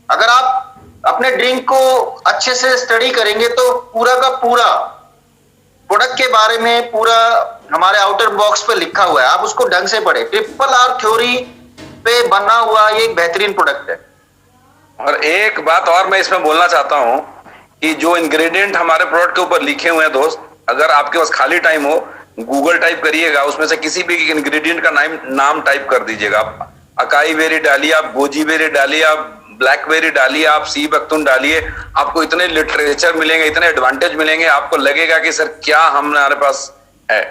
अगर आप अपने ड्रिंक को अच्छे से स्टडी करेंगे तो पूरा का पूरा प्रोडक्ट के बारे में पूरा हमारे आउटर बॉक्स पे लिखा हुआ है, आप उसको ढंग से पढ़े। ट्रिपल आर थ्योरी पे बना हुआ ये एक बेहतरीन प्रोडक्ट है। और एक बात और मैं इसमें बोलना चाहता हूं कि जो इंग्रेडिएंट हमारे प्रोडक्ट के ऊपर लिखे हुए हैं दोस्त, अगर आपके पास खाली टाइम हो, गूगल टाइप करिएगा, उसमें से किसी भी इंग्रेडिएंट का नाम टाइप कर दीजिएगा। आप अकाई बेरी डालिए, आप गोजी बेरी डालिए, आप ब्लैकबेरी डालिए, आप सी बख्तून डालिए, आपको इतने लिटरेचर मिलेंगे, इतने एडवांटेज मिलेंगे, आपको लगेगा कि सर क्या हमारे पास है।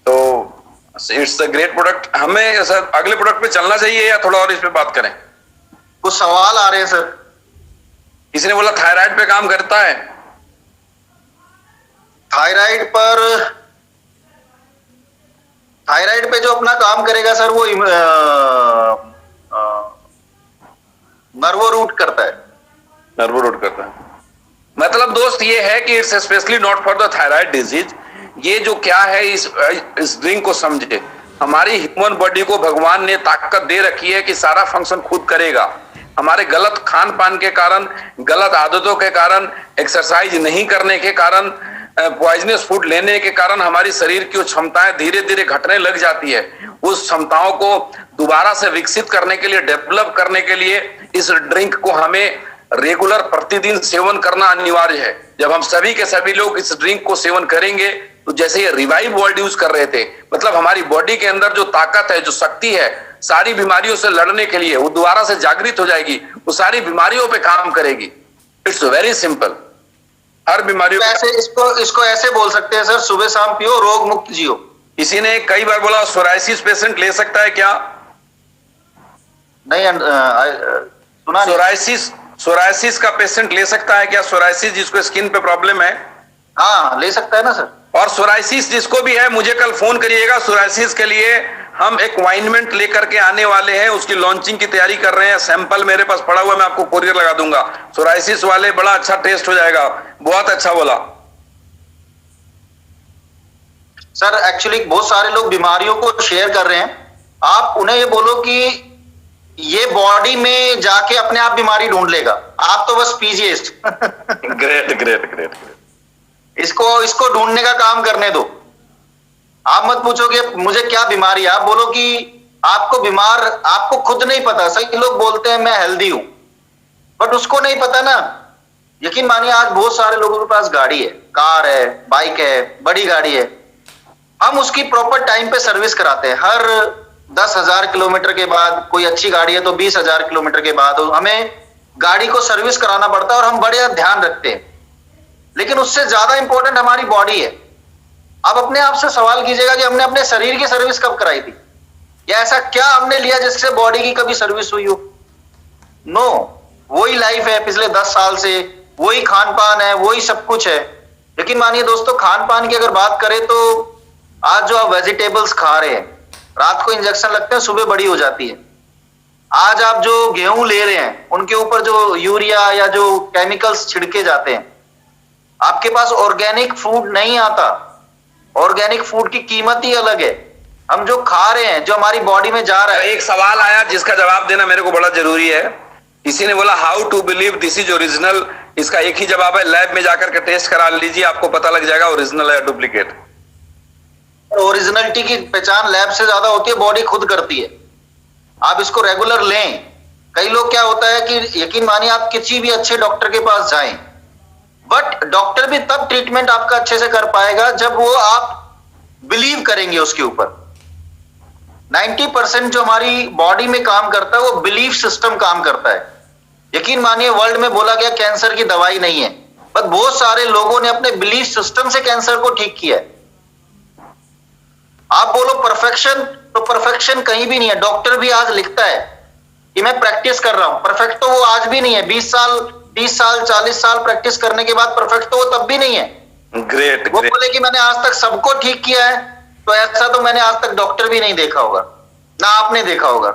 तो इट्स अ ग्रेट प्रोडक्ट। हमें सर अगले प्रोडक्ट पे चलना चाहिए या थोड़ा और इस पे बात करें? कुछ सवाल आ रहे हैं सर। किसी ने बोला थायराइड पे काम करता है। थायराइड पे जो अपना काम करेगा सर, वो नर्वो रूट करता है। नर्वो रूट करता है, मतलब दोस्त ये है कि it's specially not for the thyroid disease. ये जो क्या है, इस ड्रिंक को समझे। हमारी ह्यूमन बॉडी को भगवान ने ताकत दे रखी है कि सारा फंक्शन खुद करेगा। हमारे गलत खान पान के कारण, गलत आदतों के कारण, एक्सरसाइज नहीं करने के कारण, पॉइजनस फूड लेने के कारण हमारी शरीर की क्षमताएं धीरे धीरे घटने लग जाती है। उस क्षमताओं को दोबारा से विकसित करने के लिए, डेवलप करने के लिए इस ड्रिंक को हमें रेगुलर प्रतिदिन सेवन करना अनिवार्य है। जब हम सभी के सभी लोग इस ड्रिंक को सेवन करेंगे तो जैसे ये रिवाइव वर्ड यूज कर रहे थे, मतलब हमारी बॉडी के अंदर जो ताकत है, जो शक्ति है सारी बीमारियों से लड़ने के लिए, वो दोबारा से जागृत हो जाएगी, वो सारी बीमारियों पे काम करेगी। It's very simple. हर बीमारियों ऐसे इसको ऐसे बोल सकते हैं सर, सुबह शाम पियो, रोग मुक्त जियो। किसी ने कई बार बोला सोराइसिस पेशेंट ले सकता है क्या? नहीं, सुना नहीं। सोरायसिस का पेशेंट ले सकता है क्या? सोरायसिस जिसको स्किन पे प्रॉब्लम है, हाँ ले सकता है ना सर। और सोरायसिस जिसको भी है मुझे कल फोन करिएगा। सोरायसिस के लिए हम एक वाइनमेंट लेकर के आने वाले हैं, उसकी लॉन्चिंग की तैयारी कर रहे हैं। सैंपल मेरे पास पड़ा हुआ, मैं आपको कोरियर लगा दूंगा। सोरायसिस वाले बड़ा अच्छा टेस्ट हो जाएगा, बहुत अच्छा बोला सर। एक्चुअली बहुत सारे लोग बीमारियों को शेयर कर रहे हैं, आप उन्हें ये बोलो कि ये बॉडी में जाके अपने आप बीमारी ढूंढ लेगा, आप तो बस पीजिए ग्रेट ग्रेट ग्रेट। इसको इसको ढूंढने का काम करने दो। आप मत पूछो कि मुझे क्या बीमारी है, आप बोलो कि आपको खुद नहीं पता। सही लोग बोलते हैं मैं हेल्दी हूं, बट उसको नहीं पता ना। यकीन मानिए आज बहुत सारे लोगों के पास गाड़ी है, कार है, बाइक है, बड़ी गाड़ी है, हम उसकी प्रॉपर टाइम पे सर्विस कराते हैं। हर 10,000 किलोमीटर के बाद, कोई अच्छी गाड़ी है तो 20,000 किलोमीटर के बाद हमें गाड़ी को सर्विस कराना पड़ता है, और हम बड़े ध्यान रखते हैं। लेकिन उससे ज्यादा इंपॉर्टेंट हमारी बॉडी है। आप अपने आप से सवाल कीजिएगा कि हमने अपने शरीर की सर्विस कब कराई थी, या ऐसा क्या हमने लिया जिससे बॉडी की कभी सर्विस हुई हो? नो, वही लाइफ है पिछले 10 साल से, वही खान पान है, वही सब कुछ है। लेकिन मानिए दोस्तों, खान पान की अगर बात करें तो आज जो आप वेजिटेबल्स खा रहे हैं, रात को इंजेक्शन लगते हैं, सुबह बड़ी हो जाती है। आज आप जो गेहूं ले रहे हैं, उनके ऊपर जो यूरिया या जो केमिकल्स छिड़के जाते हैं, आपके पास ऑर्गेनिक फूड नहीं आता। ऑर्गेनिक फूड की कीमत ही अलग है। हम जो खा रहे हैं, जो हमारी बॉडी में जा रहा है। एक सवाल आया जिसका जवाब देना मेरे को बड़ा जरूरी है। किसी ने बोला how to believe this is original. इसका एक ही जवाब है, लैब में जाकर के टेस्ट करा लीजिए, आपको पता लग जाएगा ओरिजिनल है डुप्लीकेट। ओरिजिनलिटी की पहचान लैब से ज्यादा होती है, बॉडी खुद करती है। आप इसको रेगुलर लें। कई लोग क्या होता है कि यकीन मानिए आप किसी भी अच्छे डॉक्टर के पास जाएं, बट डॉक्टर भी तब ट्रीटमेंट आपका अच्छे से कर पाएगा जब वो आप बिलीव करेंगे उसके ऊपर। 90% जो हमारी बॉडी में काम करता है वो बिलीफ सिस्टम काम करता है। यकीन मानिए वर्ल्ड में बोला गया कैंसर की दवाई नहीं है, बट बहुत सारे लोगों ने अपने बिलीफ सिस्टम से कैंसर को ठीक किया है। आप बोलो परफेक्शन, तो परफेक्शन कहीं भी नहीं है। डॉक्टर भी आज लिखता है कि मैं प्रैक्टिस कर रहा हूं, परफेक्ट तो वो आज भी नहीं है। 20 साल 30 साल 40 साल प्रैक्टिस करने के बाद परफेक्ट तो वो तब भी नहीं है। ग्रेट। वो बोले कि मैंने आज तक सबको ठीक किया है, तो ऐसा तो मैंने आज तक डॉक्टर भी नहीं देखा होगा, ना आपने देखा होगा।